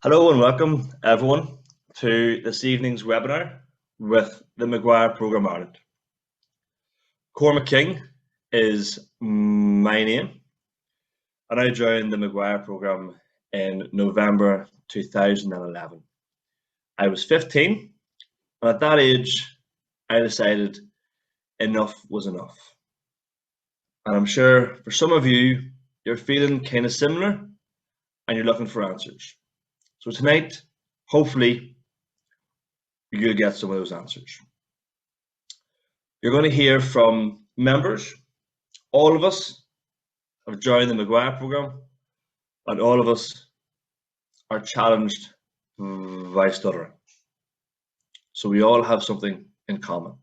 Hello and welcome everyone to this evening's webinar with the McGuire Programme Ireland. Cormac King is my name and I joined the McGuire Programme in November 2011. I was 15 and at that age I decided enough was enough. And I'm sure for some of you, you're feeling kind of similar and you're looking for answers. So tonight, hopefully, you'll get some of those answers. You're going to hear from members. All of us have joined the McGuire Programme, and all of us are challenged by stuttering. So we all have something in common.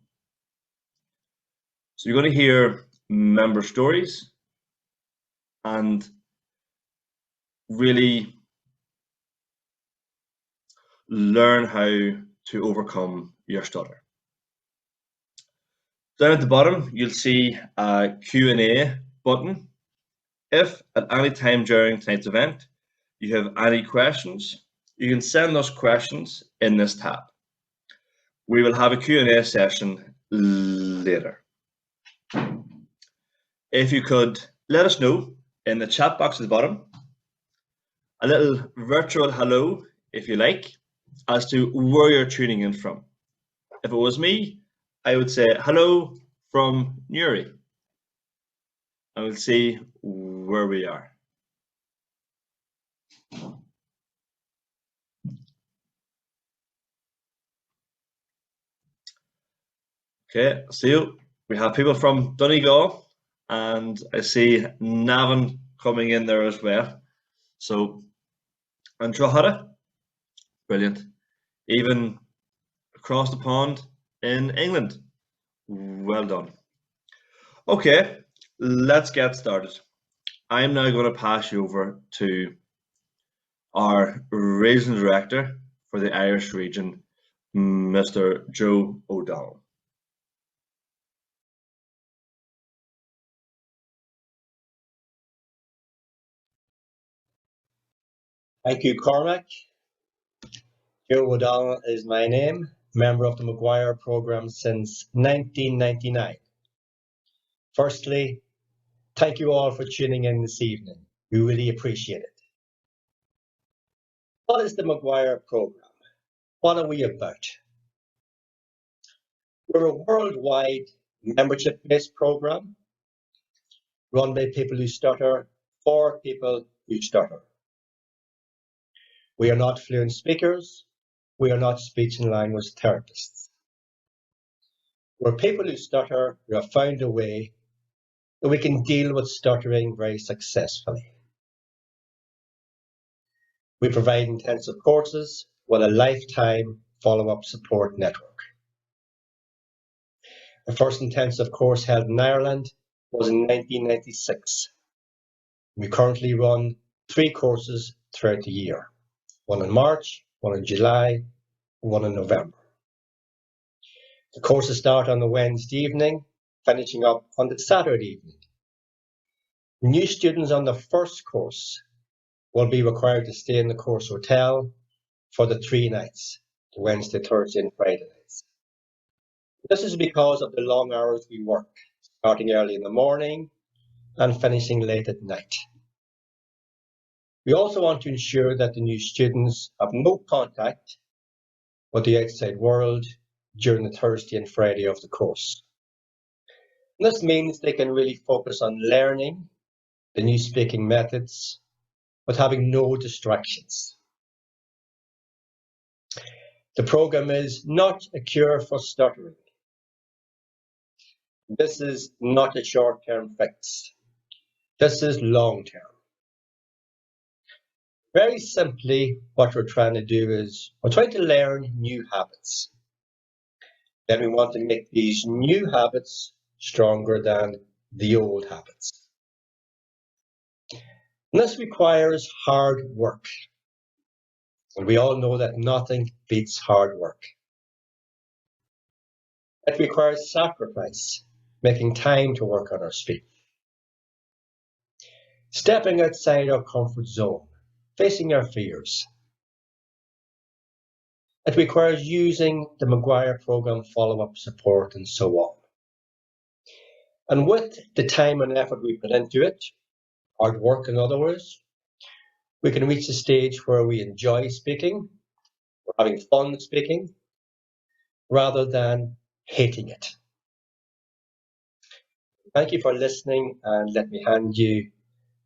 So you're going to hear member stories and really learn how to overcome your stutter. Down at the bottom, you'll see a Q&A button. If at any time during tonight's event you have any questions, you can send us questions in this tab. We will have a Q&A session later. If you could let us know in the chat box at the bottom, a little virtual hello, if you like, as to where you're tuning in from. If it was me, I would say hello from Newry. And we'll see where we are. Okay, see you. We have people from Donegal, and I see Navan coming in there as well. So, and Drogheda, brilliant. Even across the pond in England, well done. Okay, let's get started. I'm now going to pass you over to our regional director for the Irish region, Mr. Joe O'Donnell. Thank you, Cormac. Joe O'Donnell is my name, member of the McGuire programme since 1999. Firstly, thank you all for tuning in this evening. We really appreciate it. What is the McGuire programme? What are we about? We're a worldwide membership-based programme run by people who stutter for people who stutter. We are not fluent speakers. We are not speech and language therapists. We're people who stutter who have found a way that we can deal with stuttering very successfully. We provide intensive courses with a lifetime follow-up support network. The first intensive course held in Ireland was in 1996. We currently run 3 courses throughout the year, one in March, one in July, one in November. The courses start on the Wednesday evening, finishing up on the Saturday evening. New students on the first course will be required to stay in the course hotel for the 3 nights, the Wednesday, Thursday and Friday nights. This is because of the long hours we work, starting early in the morning and finishing late at night. We also want to ensure that the new students have no contact with the outside world during the Thursday and Friday of the course. And this means they can really focus on learning the new speaking methods with having no distractions. The program is not a cure for stuttering. This is not a short-term fix. This is long-term. Very simply, what we're trying to do is we're trying to learn new habits. Then we want to make these new habits stronger than the old habits. And this requires hard work. And we all know that nothing beats hard work. It requires sacrifice, making time to work on our speech. Stepping outside our comfort zone, facing our fears. It requires using the McGuire program follow-up support and so on. And with the time and effort we put into it, hard work in other words, we can reach a stage where we enjoy speaking, we're having fun speaking, rather than hating it. Thank you for listening, and let me hand you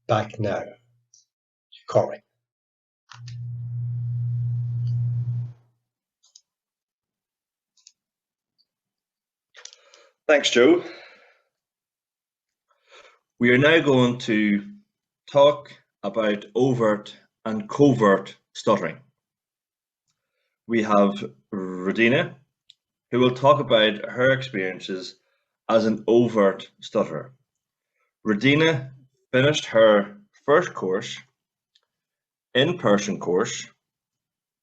back now to Corey. Thanks, Joe. We are now going to talk about overt and covert stuttering. We have Radina, who will talk about her experiences as an overt stutterer. Radina finished her first course, in-person course,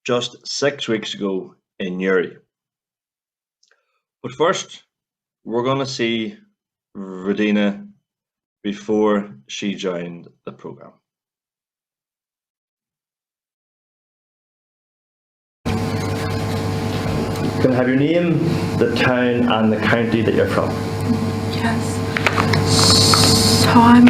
just 6 weeks ago in Newry. But first, we're going to see Radina before she joined the program. Can I have your name, the town and the county that you're from? Yes. So I'm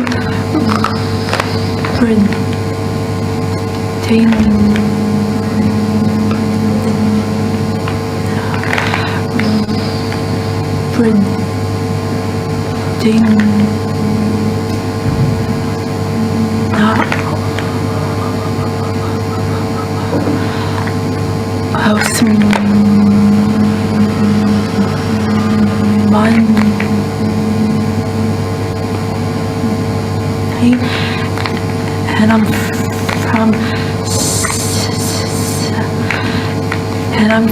I'm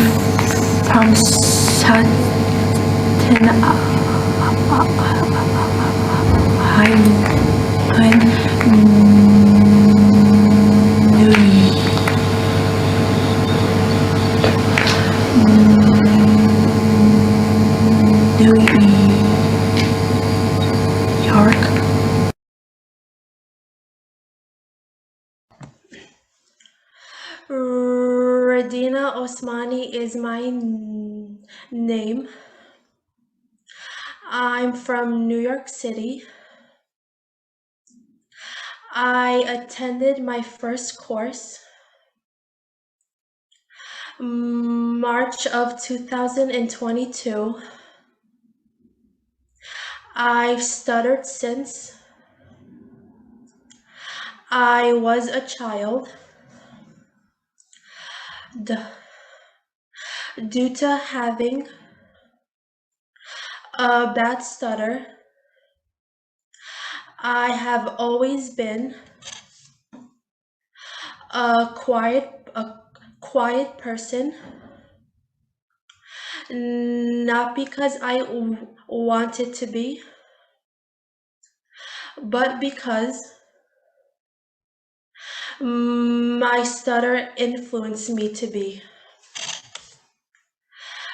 from Stuttering, New York. Radina Osmani is my name. I'm from New York City. I attended my first course March of 2022. I've stuttered since I was a child. Due to having a bad stutter, I have always been a quiet person, not because I wanted to be, but because my stutter influenced me to be.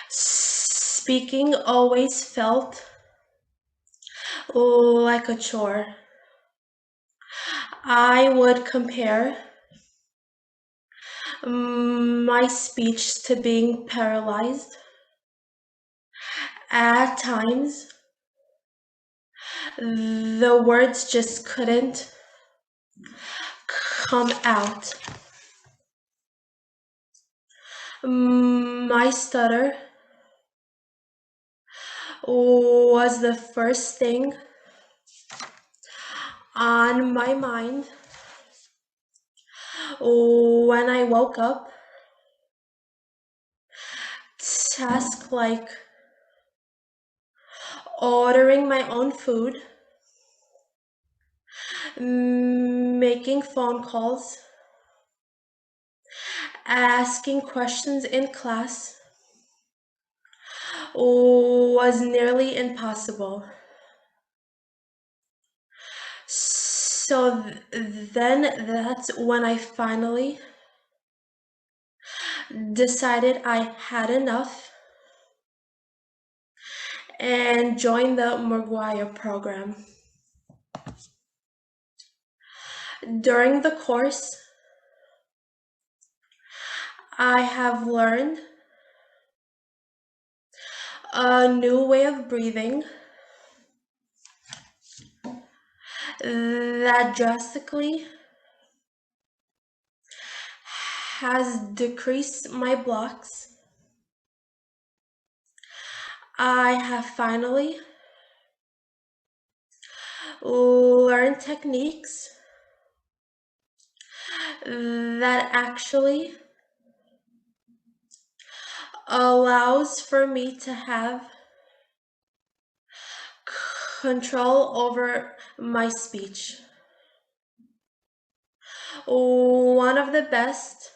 Speaking always felt like a chore. I would compare my speech to being paralyzed. At times, the words just couldn't come out. My stutter was the first thing on my mind when I woke up. Tasks like ordering my own food, making phone calls, asking questions in class was nearly impossible. So then that's when I finally decided I had enough and joined the McGuire program. During the course, I have learned a new way of breathing that drastically has decreased my blocks. I have finally learned techniques that actually allows for me to have control over my speech. One of the best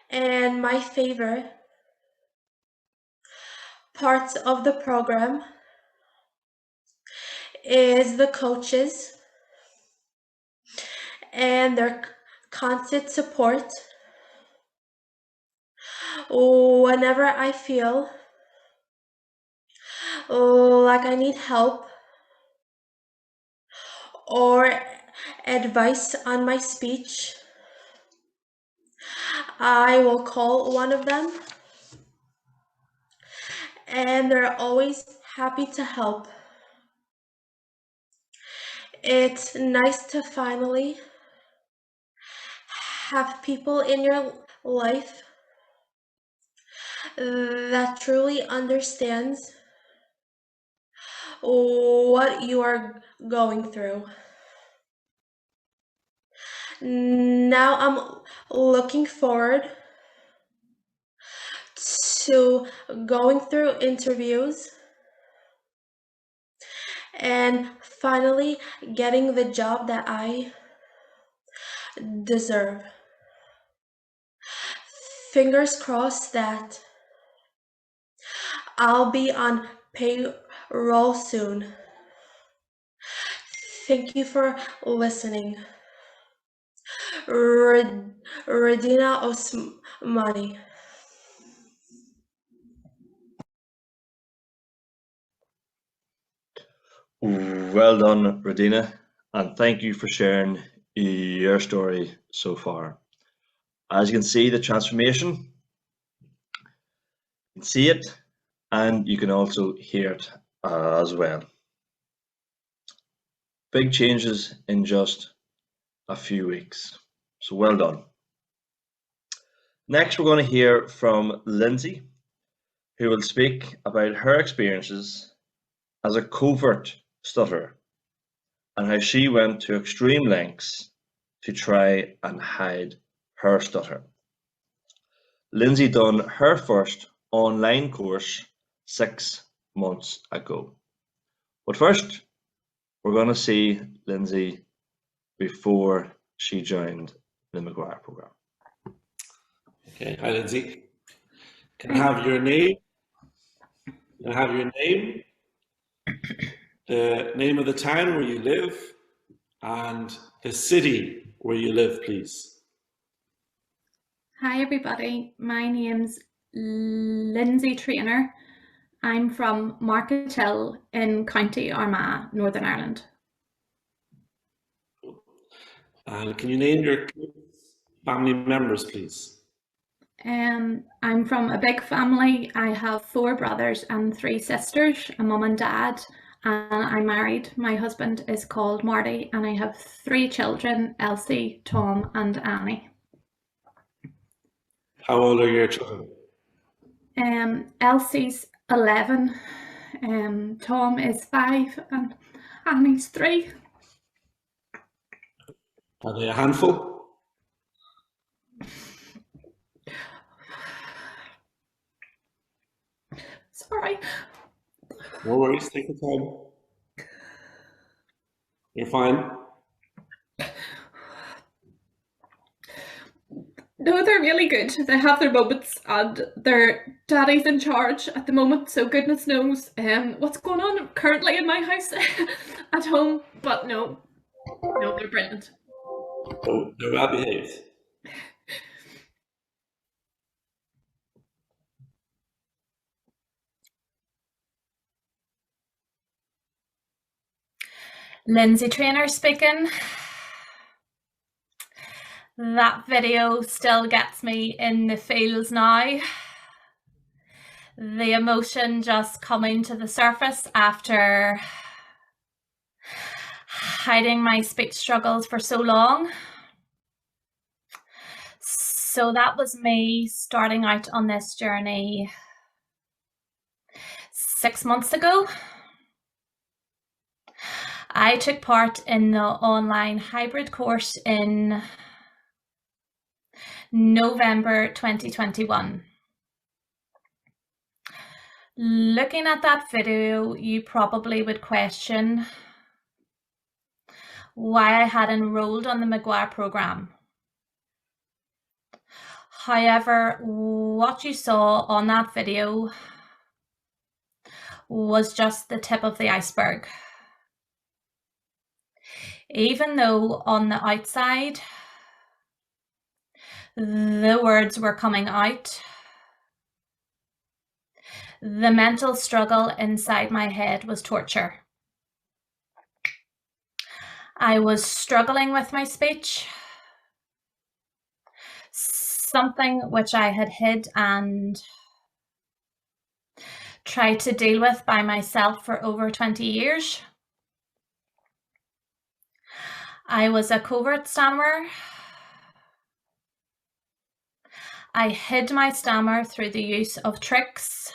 and my favorite parts of the program is the coaches and their constant support whenever I feel like I need help or advice on my speech. I will call one of them, and they're always happy to help. It's nice to finally have people in your life that truly understands what you are going through. Now I'm looking forward to going through interviews and finally getting the job that I deserve. Fingers crossed that I'll be on payroll soon. Thank you for listening. Radina Osmani. Well done, Radina, and thank you for sharing your story so far. As you can see, the transformation, you can see it, and you can also hear it as well. Big changes in just a few weeks, so well done. Next, we're going to hear from Lindsay, who will speak about her experiences as a covert stutterer and how she went to extreme lengths to try and hide her stutter. Lindsay done her first online course 6 months ago. But first, we're going to see Lindsay before she joined the McGuire program. Okay, hi Lindsay. Can I have your name? Can I have your name? The name of the town where you live and the city where you live, please. Hi everybody, my name's Lindsay Trainer. I'm from Markethill in County Armagh, Northern Ireland. And can you name your family members, please? I'm from a big family. I have 4 brothers and 3 sisters, a mum and dad, and I'm married. My husband is called Marty, and I have 3 children, Elsie, Tom, and Annie. How old are your children? Elsie's 11, Tom is 5, and Annie's 3. Are they a handful? Sorry. No worries, take your time. You're fine. No, they're really good. They have their moments, and their daddy's in charge at the moment, so goodness knows what's going on currently in my house at home. But no, they're brilliant. Oh, they're well behaved. Lindsay Trainer speaking. That video still gets me in the feels now. The emotion just coming to the surface after hiding my speech struggles for so long. So that was me starting out on this journey 6 months ago. I took part in the online hybrid course in November 2021. Looking at that video, you probably would question why I had enrolled on the McGuire program. However, what you saw on that video was just the tip of the iceberg. Even though on the outside, the words were coming out, the mental struggle inside my head was torture. I was struggling with my speech, something which I had hid and tried to deal with by myself for over 20 years. I was a covert stammerer. I hid my stammer through the use of tricks,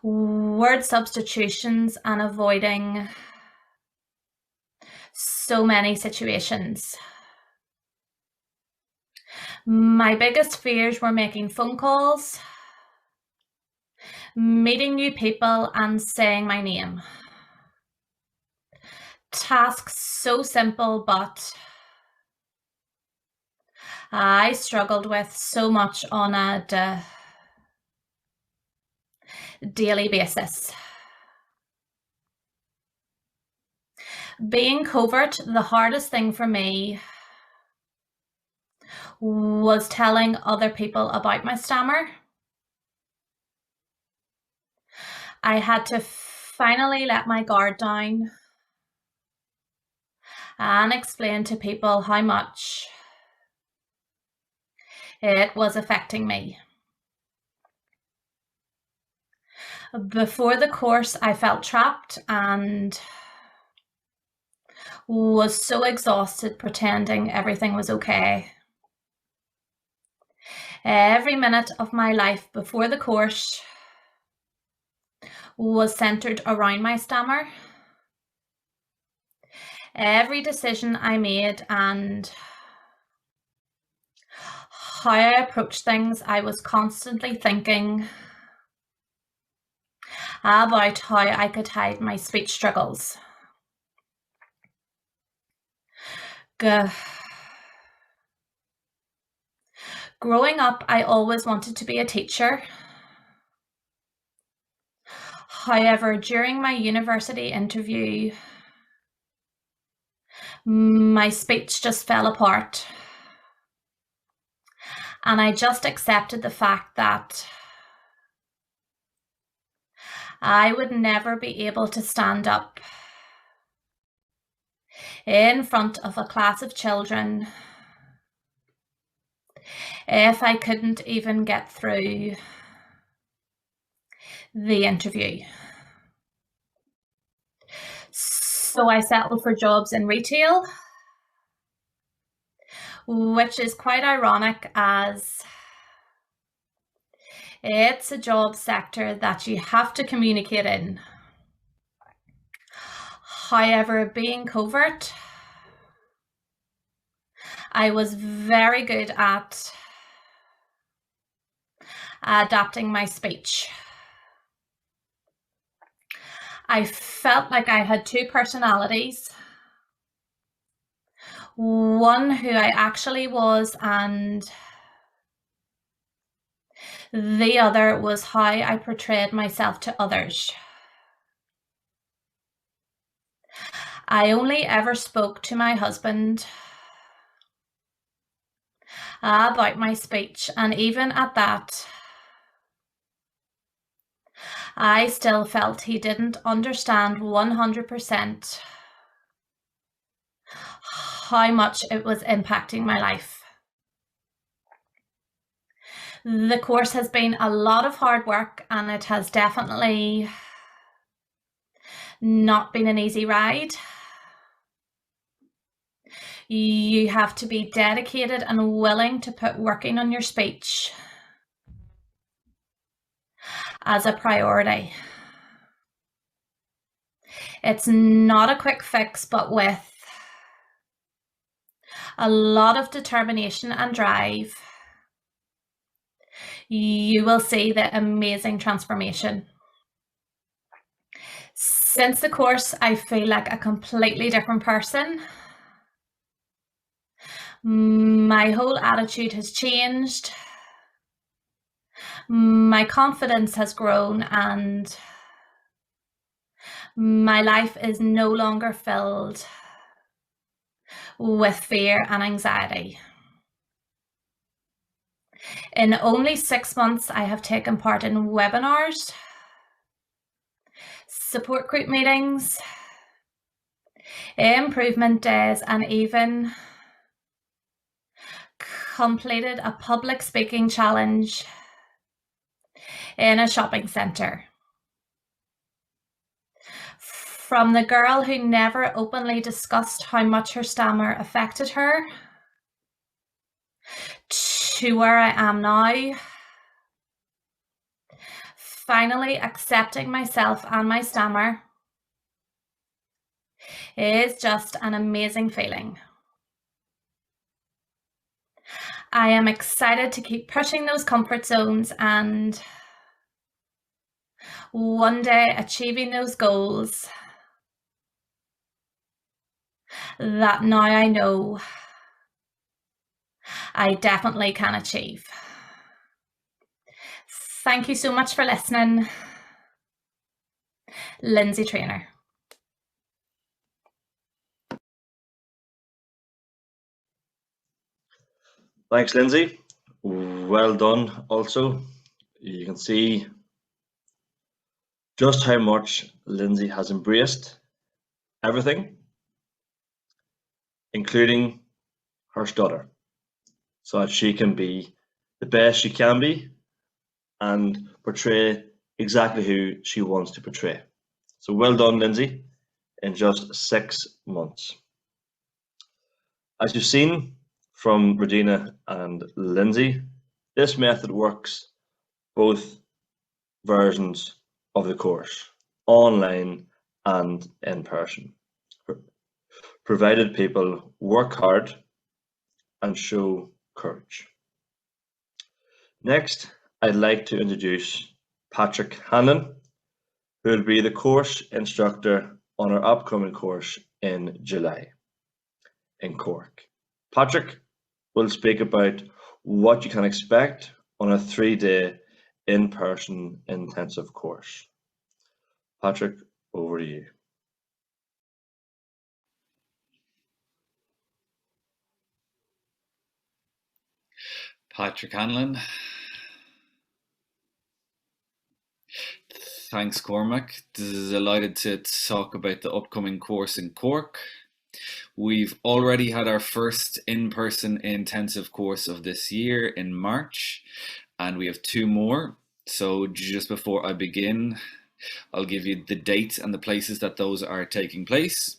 word substitutions, and avoiding so many situations. My biggest fears were making phone calls, meeting new people, and saying my name. Tasks so simple, but I struggled with so much on a daily basis. Being covert, the hardest thing for me was telling other people about my stammer. I had to finally let my guard down and explain to people how much it was affecting me. Before the course, I felt trapped and was so exhausted pretending everything was okay. Every minute of my life before the course was centered around my stammer. Every decision I made and how I approached things, I was constantly thinking about how I could hide my speech struggles. Growing up, I always wanted to be a teacher. However, during my university interview, my speech just fell apart. And I just accepted the fact that I would never be able to stand up in front of a class of children if I couldn't even get through the interview. So I settled for jobs in retail, which is quite ironic as it's a job sector that you have to communicate in. However, being covert, I was very good at adapting my speech. I felt like I had two personalities. One who I actually was, and the other was how I portrayed myself to others. I only ever spoke to my husband about my speech, and even at that, I still felt he didn't understand 100% how much it was impacting my life. The course has been a lot of hard work, and it has definitely not been an easy ride. You have to be dedicated and willing to put working on your speech as a priority. It's not a quick fix, but with a lot of determination and drive, you will see the amazing transformation. Since the course, I feel like a completely different person. My whole attitude has changed. My confidence has grown, and my life is no longer filled with fear and anxiety. In only 6 months, I have taken part in webinars, support group meetings, improvement days, and even completed a public speaking challenge in a shopping centre. From the girl who never openly discussed how much her stammer affected her, to where I am now, finally accepting myself and my stammer, is just an amazing feeling. I am excited to keep pushing those comfort zones and one day achieving those goals that now I know I definitely can achieve. Thank you so much for listening. Lindsay Trainer. Thanks, Lindsay. Well done also. You can see just how much Lindsay has embraced everything, including her stutter, so that she can be the best she can be and portray exactly who she wants to portray. So well done, Lindsay, in just 6 months. As you've seen from Regina and Lindsay, this method works both versions of the course, online and in person, provided people work hard and show courage. Next, I'd like to introduce Patrick Hanlon, who will be the course instructor on our upcoming course in July in Cork. Patrick will speak about what you can expect on a 3-day in-person intensive course. Patrick, over to you. Patrick Hanlon. Thanks, Cormac. Delighted to talk about the upcoming course in Cork. We've already had our first in-person intensive course of this year in March, and we have 2 more. So just before I begin, I'll give you the dates and the places that those are taking place.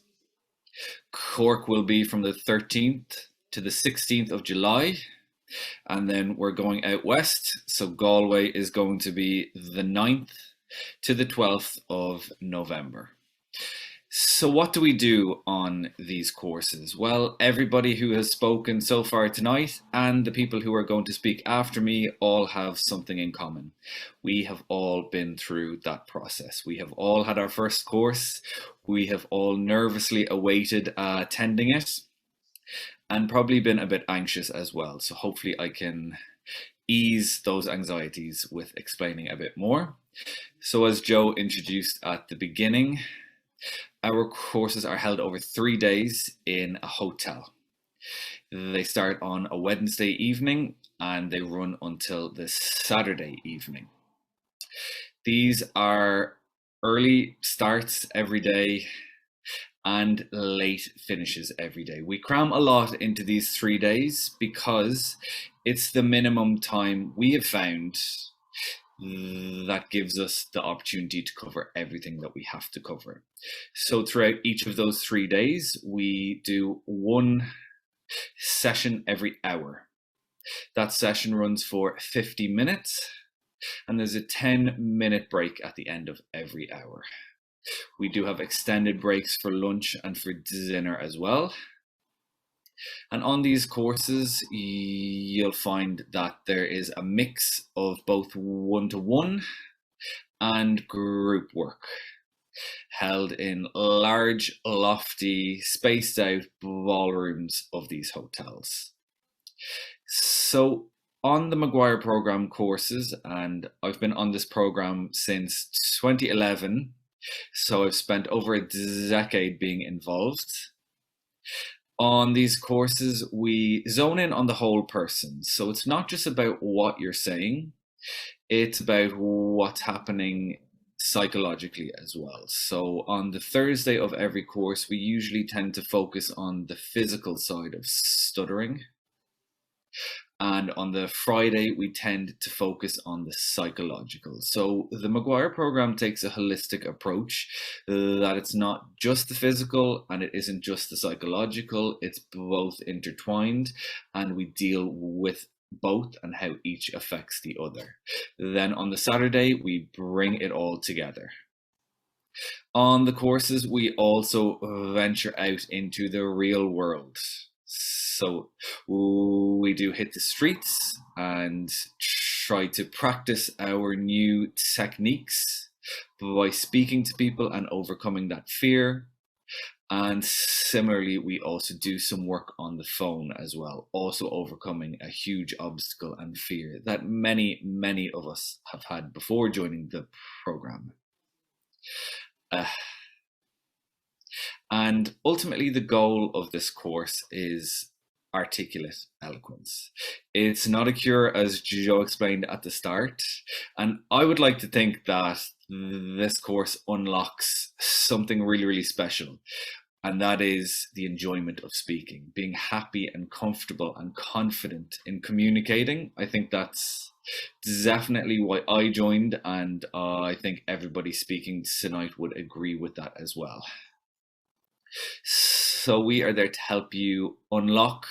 Cork will be from the 13th to the 16th of July. And then we're going out west. So Galway is going to be the 9th to the 12th of November. So what do we do on these courses? Well, everybody who has spoken so far tonight and the people who are going to speak after me all have something in common. We have all been through that process. We have all had our first course. We have all nervously awaited attending it and probably been a bit anxious as well. So hopefully I can ease those anxieties with explaining a bit more. So as Joe introduced at the beginning, our courses are held over 3 days in a hotel. They start on a Wednesday evening and they run until the Saturday evening. These are early starts every day, and late finishes every day. We cram a lot into these 3 days because it's the minimum time we have found that gives us the opportunity to cover everything that we have to cover. So throughout each of those 3 days, we do one session every hour. That session runs for 50 minutes, and there's a 10-minute break at the end of every hour. We do have extended breaks for lunch and for dinner as well. And on these courses, you'll find that there is a mix of both one-to-one and group work held in large, lofty, spaced out ballrooms of these hotels. So on the McGuire program courses, and I've been on this program since 2011, so I've spent over a decade being involved. On these courses, we zone in on the whole person. So it's not just about what you're saying, it's about what's happening psychologically as well. So on the Thursday of every course, we usually tend to focus on the physical side of stuttering. And on the Friday, we tend to focus on the psychological. So the McGuire program takes a holistic approach, that it's not just the physical and it isn't just the psychological, it's both intertwined, and we deal with both and how each affects the other. Then on the Saturday, we bring it all together. On the courses, we also venture out into the real world. So we do hit the streets and try to practice our new techniques by speaking to people and overcoming that fear. And similarly, we also do some work on the phone as well, also overcoming a huge obstacle and fear that many of us have had before joining the program. And ultimately, the goal of this course is articulate eloquence. It's not a cure, as Joe explained at the start. And I would like to think that this course unlocks something really special. And that is the enjoyment of speaking, being happy and comfortable and confident in communicating. I think that's definitely why I joined, and I think everybody speaking tonight would agree with that as well. So we are there to help you unlock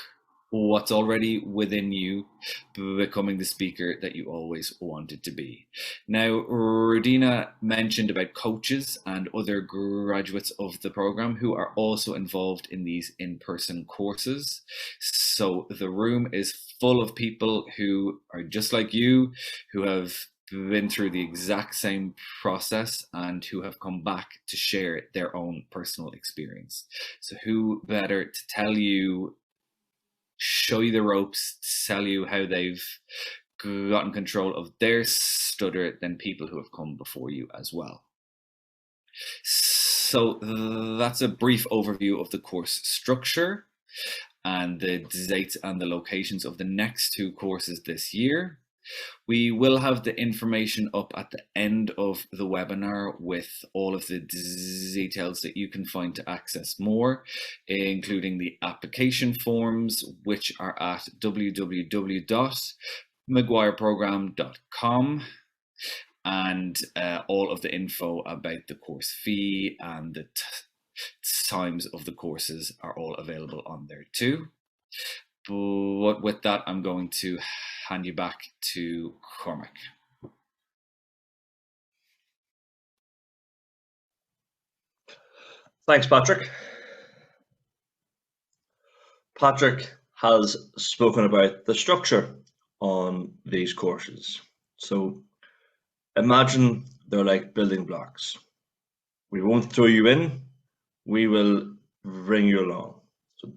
what's already within you, becoming the speaker that you always wanted to be. Now, Rodina mentioned about coaches and other graduates of the program who are also involved in these in-person courses. So the room is full of people who are just like you, who have been through the exact same process and who have come back to share their own personal experience. So who better to tell you, show you the ropes, tell you how they've gotten control of their stutter than people who have come before you as well. So that's a brief overview of the course structure and the dates and the locations of the next 2 courses this year. We will have the information up at the end of the webinar with all of the details that you can find to access more, including the application forms, which are at www.mcguireprogram.com, and all of the info about the course fee and the times of the courses are all available on there too. But with that, I'm going to hand you back to Cormac. Thanks, Patrick. Patrick has spoken about the structure on these courses. So imagine they're like building blocks. We won't throw you in, we will bring you along. So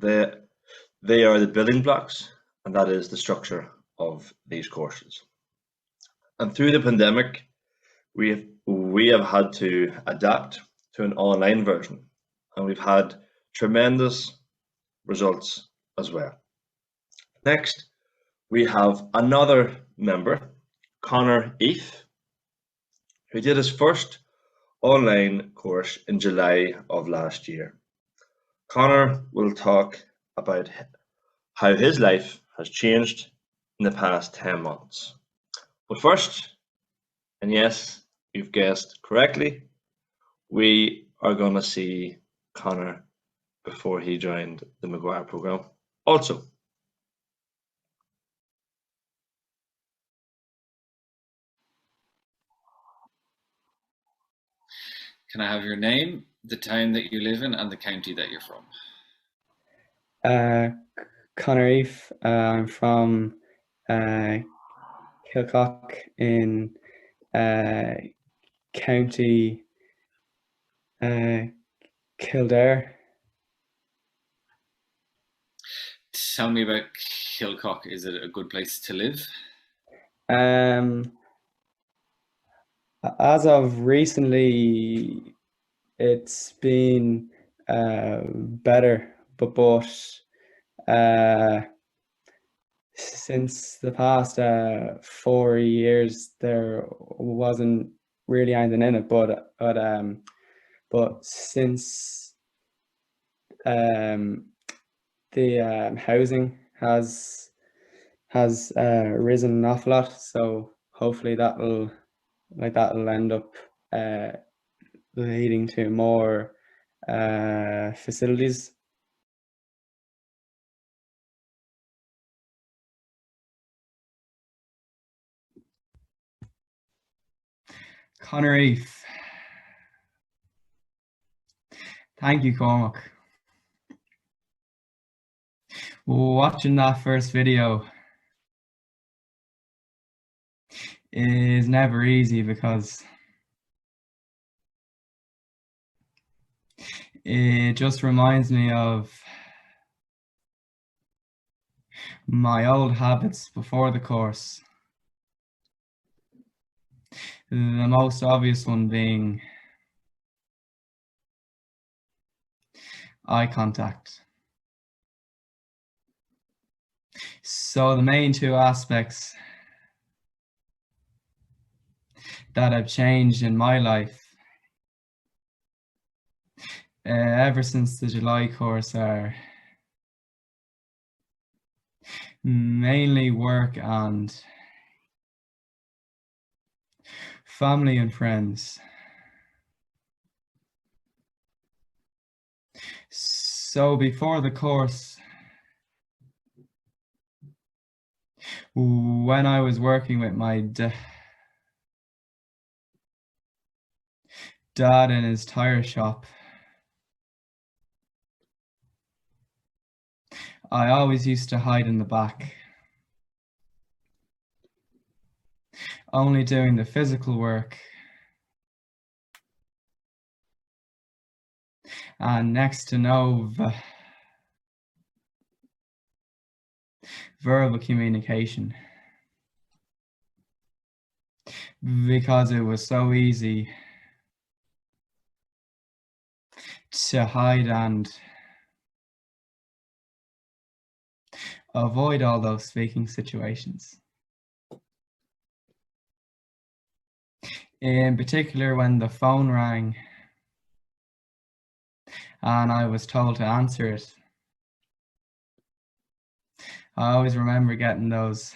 they are the building blocks, and that is the structure of these courses. And through the pandemic, we have had to adapt to an online version, and we've had tremendous results as well. Next, we have another member, Connor Eath, who did his first online course in July of last year. Connor will talk about how his life has changed in the past 10 months. But first, and yes, you've guessed correctly, we are going to see Connor before he joined the McGuire program. Also, Can I have your name, the town that you live in, and the county that you're from? Conor Reef. I'm from Kilcock in County Kildare. Tell me about Kilcock. Is it a good place to live? As of recently, it's been better, but since the past 4 years, there wasn't really anything in it. But since the housing has risen an awful lot, so hopefully that'll end up leading to more facilities. Conor Reef. Thank you, Cormac. Watching that first video is never easy because it just reminds me of my old habits before the course. The most obvious one being eye contact. So the main two aspects that have changed in my life ever since the July course are mainly work and family and friends. So before the course, when I was working with my dad in his tire shop, I always used to hide in the back, only doing the physical work and next to no verbal communication, because it was so easy to hide and avoid all those speaking situations. In particular, when the phone rang and I was told to answer it, I always remember getting those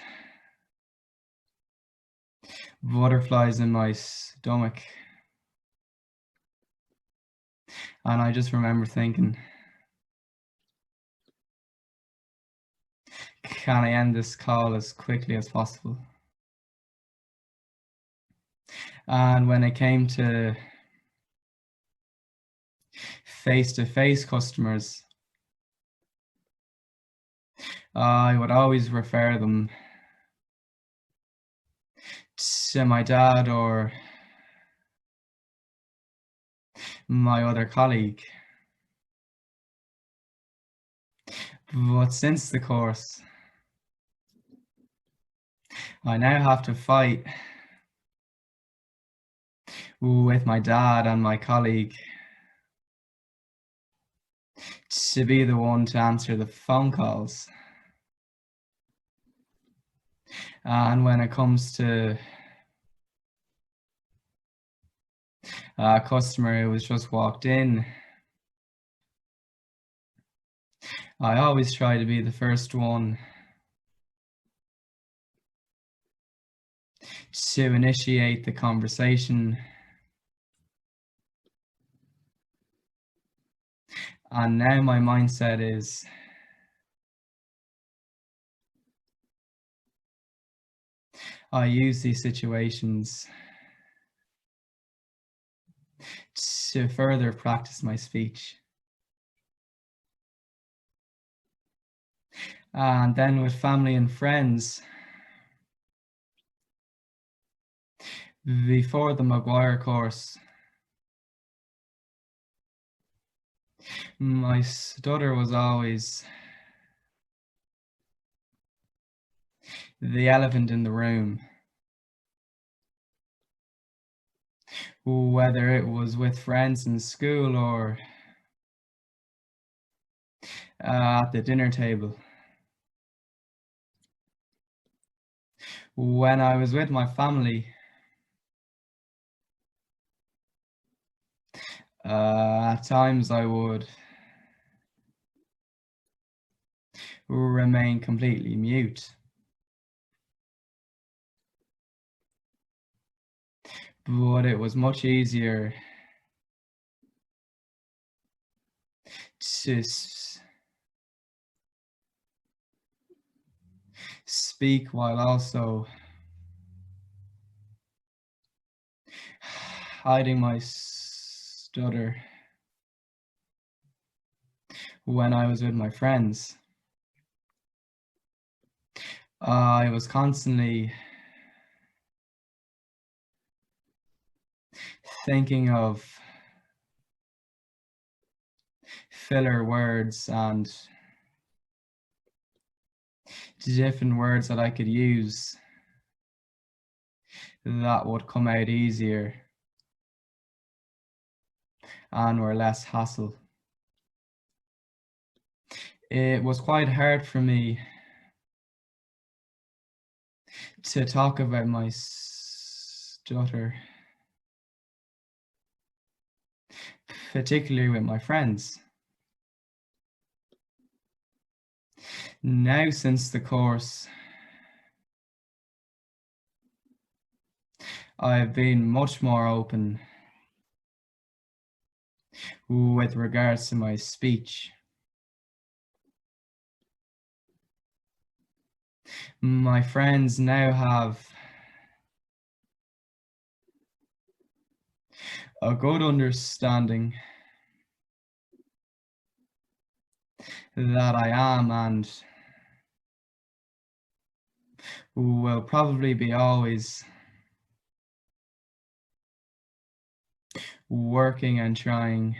butterflies in my stomach. And I just remember thinking, can I end this call as quickly as possible? And when it came to face-to-face customers, I would always refer them to my dad or my other colleague. But since the course, I now have to fight with my dad and my colleague to be the one to answer the phone calls. And when it comes to a customer who was just walked in, I always try to be the first one to initiate the conversation, and now my mindset is I use these situations to further practice my speech. And then with family and friends, before the McGuire course, my stutter was always the elephant in the room. Whether it was with friends in school or at the dinner table. When I was with my family, at times I would remain completely mute. But it was much easier to speak while also hiding my stutter when I was with my friends. I was constantly thinking of filler words and different words that I could use that would come out easier and were less hassle. It was quite hard for me to talk about my stutter, particularly with my friends. Now, since the course, I've been much more open with regards to my speech. My friends now have a good understanding that I am and will probably be always working and trying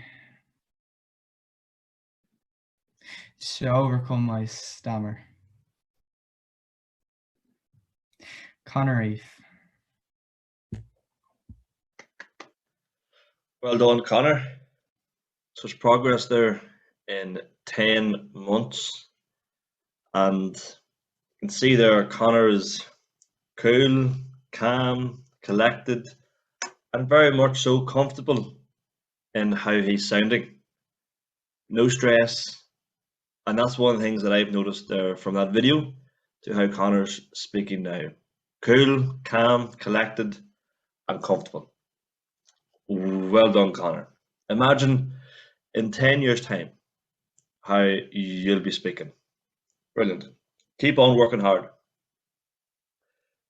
to overcome my stammer. Connery. Well done, Connor. Such progress there in 10 months. And you can see there Connor is cool, calm, collected, and very much so comfortable in how he's sounding. No stress. And that's one of the things that I've noticed there from that video to how Connor's speaking now. Cool, calm, collected, and comfortable. Well done, Connor. Imagine in 10 years' time how you'll be speaking. Brilliant. Keep on working hard.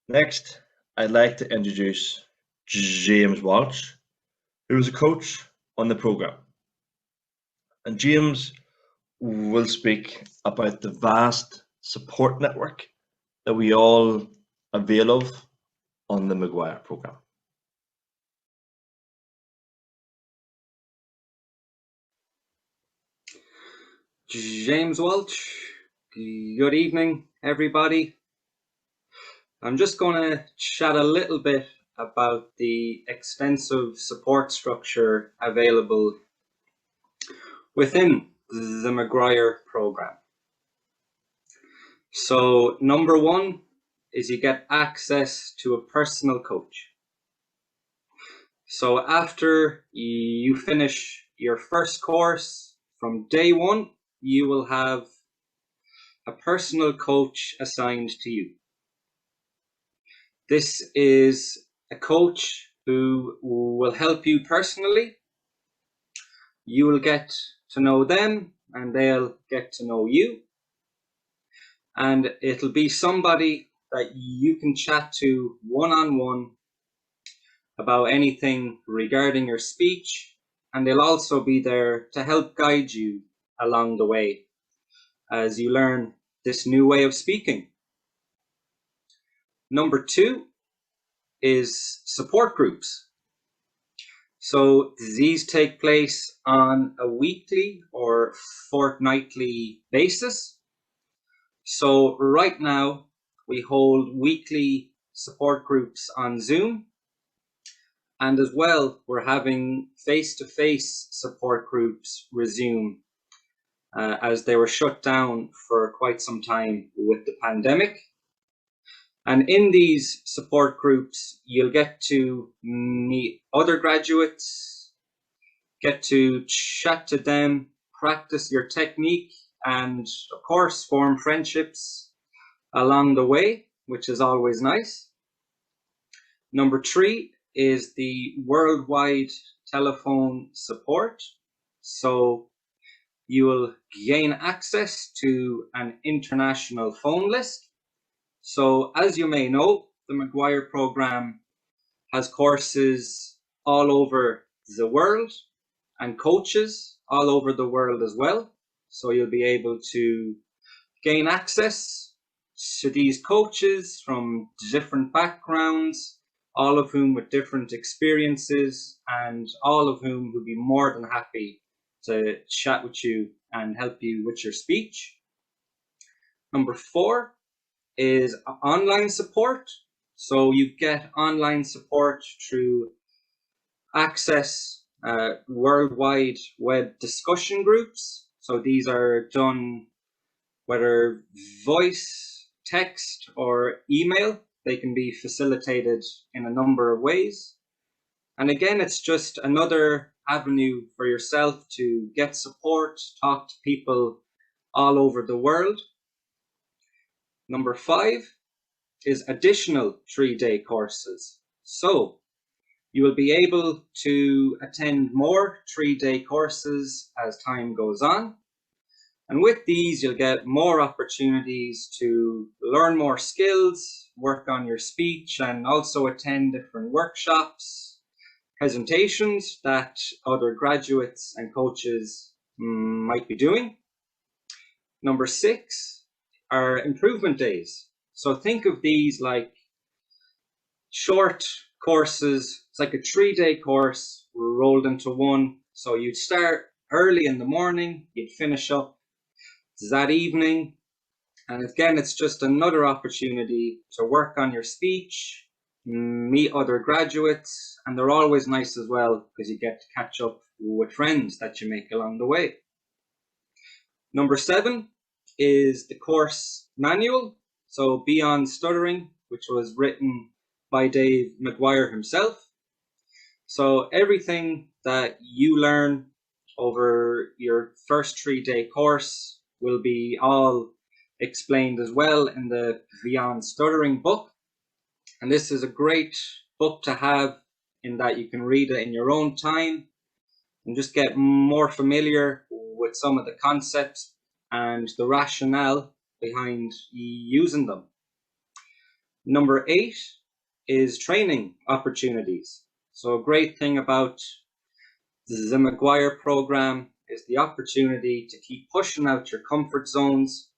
Next, I'd like to introduce James Walsh, who is a coach on the program. And James will speak about the vast support network that we all avail of on the McGuire program. James Welch, good evening, everybody. I'm just going to chat a little bit about the extensive support structure available within the McGuire program. So, number one is you get access to a personal coach. So after you finish your first course, from day one, you will have a personal coach assigned to you. This is a coach who will help you personally. You will get to know them and they'll get to know you. And it'll be somebody that you can chat to one-on-one about anything regarding your speech, and they'll also be there to help guide you along the way as you learn this new way of speaking. Number 2 is support groups. So these take place on a weekly or fortnightly basis. So right now we hold weekly support groups on Zoom, and as well we're having face-to-face support groups resume as they were shut down for quite some time with the pandemic. And in these support groups, you'll get to meet other graduates, get to chat to them, practice your technique, and of course, form friendships along the way, which is always nice. Number 3 is the worldwide telephone support. So you will gain access to an international phone list. So as you may know, the McGuire program has courses all over the world and coaches all over the world as well. So you'll be able to gain access to these coaches from different backgrounds, all of whom with different experiences, and all of whom will be more than happy to chat with you and help you with your speech. Number 4 is online support. So you get online support through access worldwide web discussion groups. So these are done whether voice, text, or email. They can be facilitated in a number of ways. And again, it's just another avenue for yourself to get support, talk to people all over the world. Number 5 is additional 3-day courses. So you will be able to attend more 3-day courses as time goes on. And with these, you'll get more opportunities to learn more skills, work on your speech, and also attend different workshops, presentations that other graduates and coaches might be doing. Number 6 are improvement days. So think of these like short courses. It's like a 3-day course rolled into one. So you'd start early in the morning, you'd finish up that evening. And again, it's just another opportunity to work on your speech, meet other graduates, and they're always nice as well because you get to catch up with friends that you make along the way. Number 7 is the course manual. So Beyond Stuttering, which was written by Dave McGuire himself. So everything that you learn over your first 3-day course will be all explained as well in the Beyond Stuttering book. And this is a great book to have in that you can read it in your own time and just get more familiar with some of the concepts and the rationale behind using them. Number 8 is training opportunities. So a great thing about the McGuire program is the opportunity to keep pushing out your comfort zones.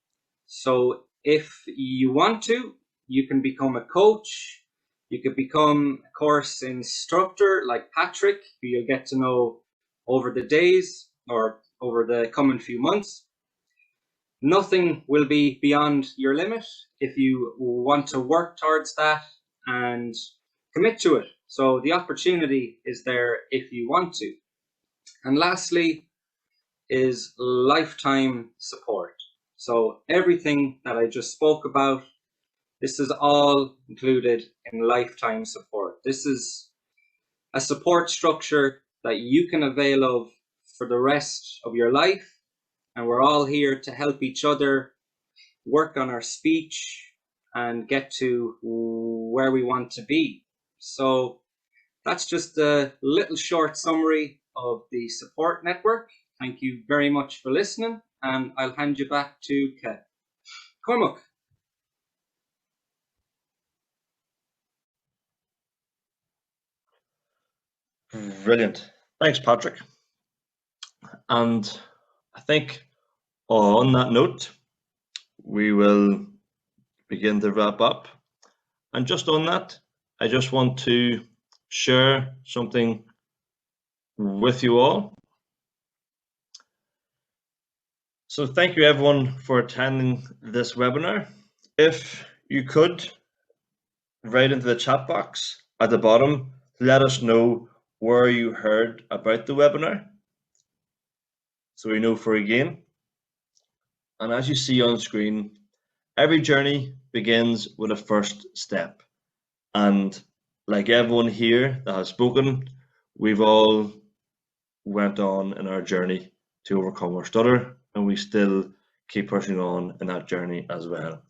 So if you want to, you can become a coach. You could become a course instructor like Patrick, who you'll get to know over the days or over the coming few months. Nothing will be beyond your limit if you want to work towards that and commit to it. So the opportunity is there if you want to. And lastly is lifetime support. So everything that I just spoke about, this is all included in lifetime support. This is a support structure that you can avail of for the rest of your life. And we're all here to help each other work on our speech and get to where we want to be. So that's just a little short summary of the support network. Thank you very much for listening, and I'll hand you back to Kev. Cormac. Brilliant. Thanks, Patrick. And I think on that note, we will begin to wrap up. And just on that, I just want to share something with you all. So thank you everyone for attending this webinar. If you could, write into the chat box at the bottom, let us know where you heard about the webinar, so we know for again. And as you see on screen, every journey begins with a first step. And like everyone here that has spoken, we've all went on in our journey to overcome our stutter, and we still keep pushing on in that journey as well.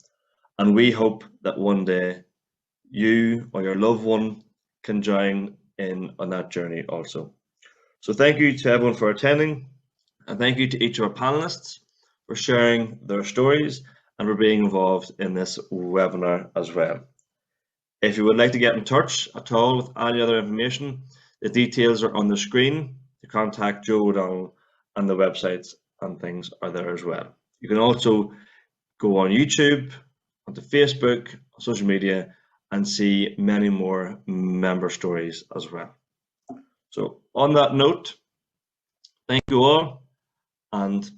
And we hope that one day you or your loved one can join in on that journey also. So thank you to everyone for attending, and thank you to each of our panelists for sharing their stories and for being involved in this webinar as well. If you would like to get in touch at all with any other information, the details are on the screen to contact Joe O'Donnell, and the websites and things are there as well. You can also go on YouTube, onto Facebook, on social media, and see many more member stories as well. So on that note, thank you all, and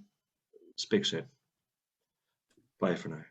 speak soon. Bye for now.